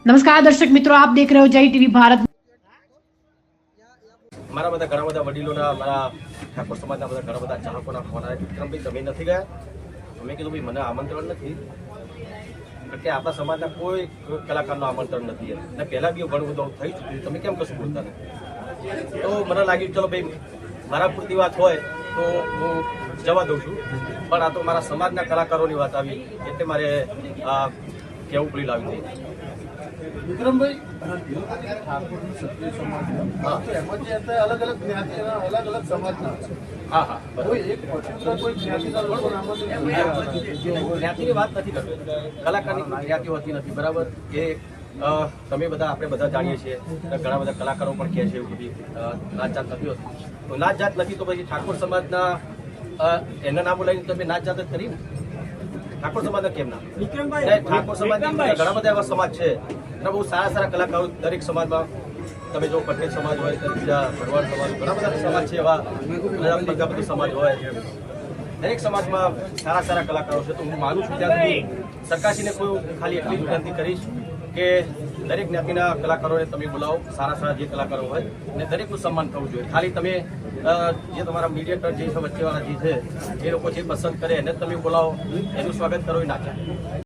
नमस्कार दर्शक मित्रों, आप देख रहे हो जय टीवी भारत। મારા બધા ઘણા બધા વડીલોના મારા ઠાકોર સમાજના બધા ઘણા બધા ચાહકોના ફોન આવે વિક્રમભાઈ તમે નથી ગયા. મેં કીધું ભાઈ મને આમંત્રણ નથી, કારણ કે આપણા સમાજના કોઈ કલાકારનું આમંત્રણ નથી અને પહેલાં બી ઘણું બધું થઈ ચૂક્યું, તમે કેમ કશું બોલતા નથી. તો મને લાગ્યું ચલો ભાઈ મારા પૂરતી વાત હોય તો હું જવા દઉં છું, પણ આ તો મારા સમાજના કલાકારોની વાત આવી એટલે મારે કહેવું પડી લાવી હતી. વિક્રમભાઈ, ઠાકોરનું ક્ષત્રિય સમાજ એમાં જે હતા અલગ અલગ જ્ઞાતિના અલગ અલગ સમાજના હા હા કોઈ એક પર્ટિક્યુલર કોઈ જ્ઞાતિના લોકો જ્ઞાતિની વાત નથી કરતી, કલાકારની કોઈ જ્ઞાતિ હોતી નથી. બરાબર એ તમે બધા આપણે બધા જાણીએ છીએ, ઘણા બધા કલાકારો પણ કહે છે એવું બધી નાત જાત નથી હોતી. તો નાત જાત નથી તો પછી ઠાકોર સમાજના એના નામો લઈને તમે નાત જાત જ કરી ને. ઠાકોર સમાજના કેમ ના? ઠાકોર સમાજની ઘણા બધા એવા સમાજ છે અને બહુ સારા સારા કલાકારો દરેક સમાજમાં. તમે જો પટેલ સમાજ હોય તો બીજા ભરવાડ સમાજ, ઘણા બધા સમાજ છે એવા, પ્રજાપતિ સમાજ હોય, દરેક સમાજમાં સારા સારા કલાકારો છે. તો હું માનું છું ત્યાં સુધી સરકારશ્રીને કોઈ ખાલી એટલી જ વિનંતી કરીશ કે દરેક જ્ઞાતિના કલાકારોને તમે બોલાવો, સારા સારા જે કલાકારો હોય અને દરેકનું સન્માન થવું જોઈએ. ખાલી તમે જે તમારા મીડિયેટર જે વચ્ચેવાળા જે છે એ લોકો જે પસંદ કરે એને તમે બોલાવો, એનું સ્વાગત કરો એ ના ચાલે.